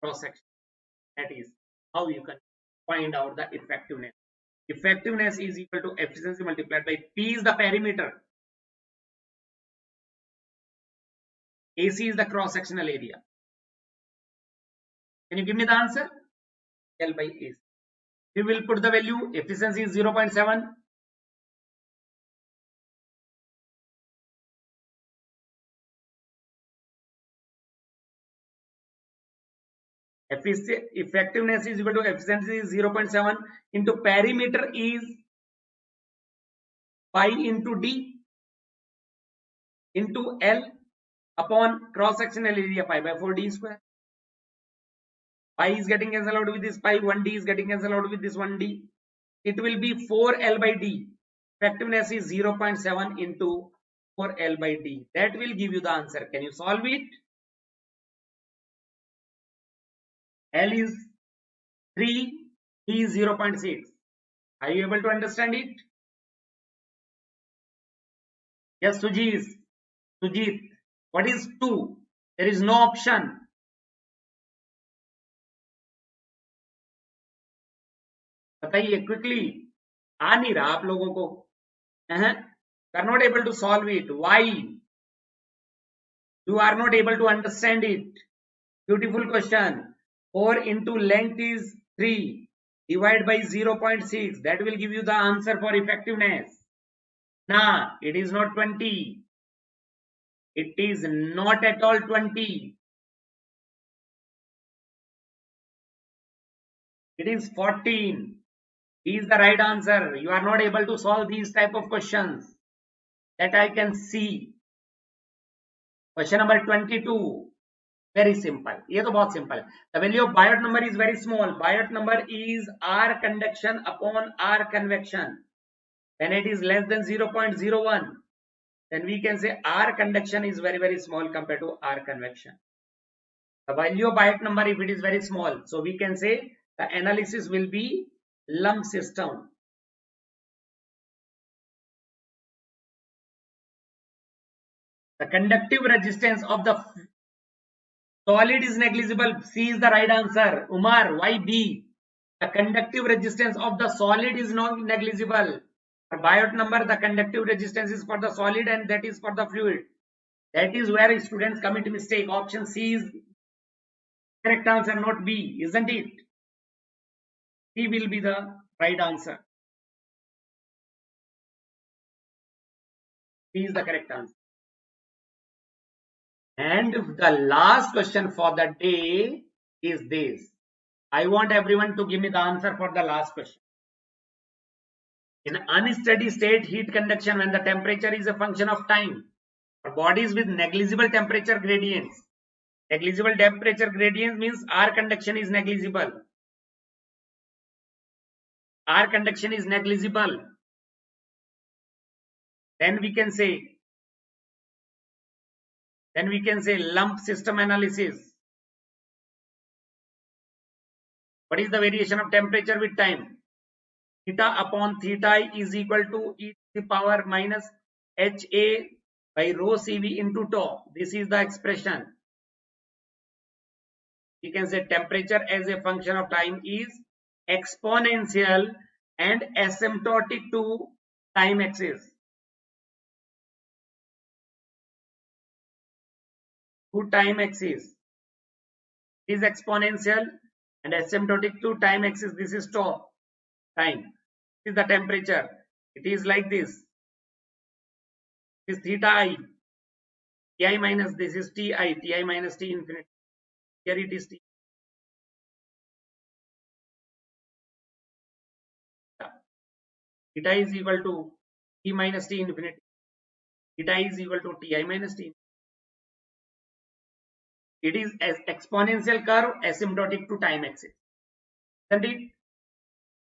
cross section. That is how you can find out the effectiveness. Effectiveness is equal to efficiency multiplied by P is the perimeter. AC is the cross sectional area. Can you give me the answer? L by AC. We will put the value. Efficiency is 0.7. Effectiveness is equal to efficiency is 0.7 into perimeter is pi into D into L upon cross sectional area pi by 4 D square. Pi is getting cancelled out with this pi, 1D is getting cancelled out with this 1D. It will be 4L by D. Effectiveness is 0.7 into 4L by D. That will give you the answer. Can you solve it? L is 3, D is 0.6. Are you able to understand it? Yes, Sujit. What is 2? There is no option. बताइए quickly. आ नहीं रहा आप लोगों को. You are not able to solve it. Why? You are not able to understand it. Beautiful question. 4 into length is 3. Divide by 0.6. That will give you the answer for effectiveness. Nah, it is not 20. It is not at all 20. It is 14. Is the right answer. You are not able to solve these type of questions. That I can see. Question number 22. Very simple. ये तो बहुत simple है. The value of Biot number is very small. Biot number is R conduction upon R convection. When it is less than 0.01, then we can say R conduction is very small compared to R convection. The value of Biot number, if it is very small, so we can say the analysis will be lump system. The conductive resistance of the solid is negligible. C is the right answer. Umar, why B? The conductive resistance of the solid is not negligible. For Biot number, the conductive resistance is for the solid and that is for the fluid. That is where students commit mistake. Option C is correct answer, not B, isn't it? C will be the right answer. C is the correct answer. And the last question for the day is this. I want everyone to give me the answer for the last question. In unsteady state heat conduction, when the temperature is a function of time, for bodies with negligible temperature gradients. Negligible temperature gradients means R conduction is negligible. R conduction is negligible. Then we can say lump system analysis. What is the variation of temperature with time? Theta upon theta I is equal to e to the power minus HA by rho CV into tau. This is the expression. We can say temperature as a function of time is exponential and asymptotic to time axis. To time axis is exponential and asymptotic to time axis. This is tau time. This is the temperature. It is like this. This is theta I. Ti minus this is Ti. Ti minus T infinity. Here it is T. Theta is equal to T minus T infinity. Theta is equal to Ti minus T. It is an exponential curve asymptotic to time axis. Isn't it?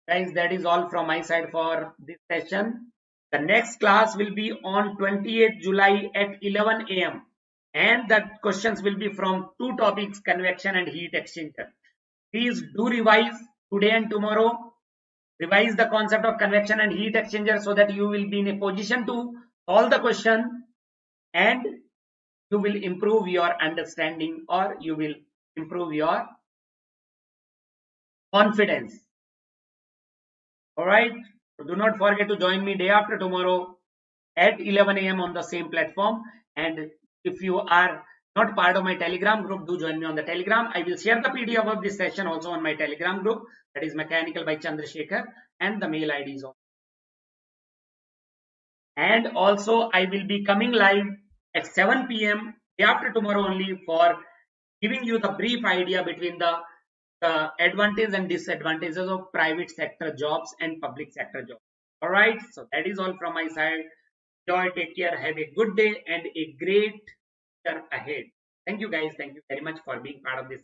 Guys, that is all from my side for this session. The next class will be on 28th July at 11 a.m. and the questions will be from two topics, convection and heat exchanger. Please do revise today and tomorrow. Revise the concept of convection and heat exchanger so that you will be in a position to solve the question and you will improve your understanding or you will improve your confidence. All right. So do not forget to join me day after tomorrow at 11 a.m. on the same platform. And if you are not part of my Telegram group, do join me on the Telegram. I will share the PDF of this session also on my Telegram group. That is Mechanical by Chandra Shekhar, and the mail ID is on. And also I will be coming live at 7 p.m. day after tomorrow only for giving you the brief idea between the advantages and disadvantages of private sector jobs and public sector jobs. All right. So that is all from my side. Enjoy, take care, have a good day and a great year ahead. Thank you guys. Thank you very much for being part of this.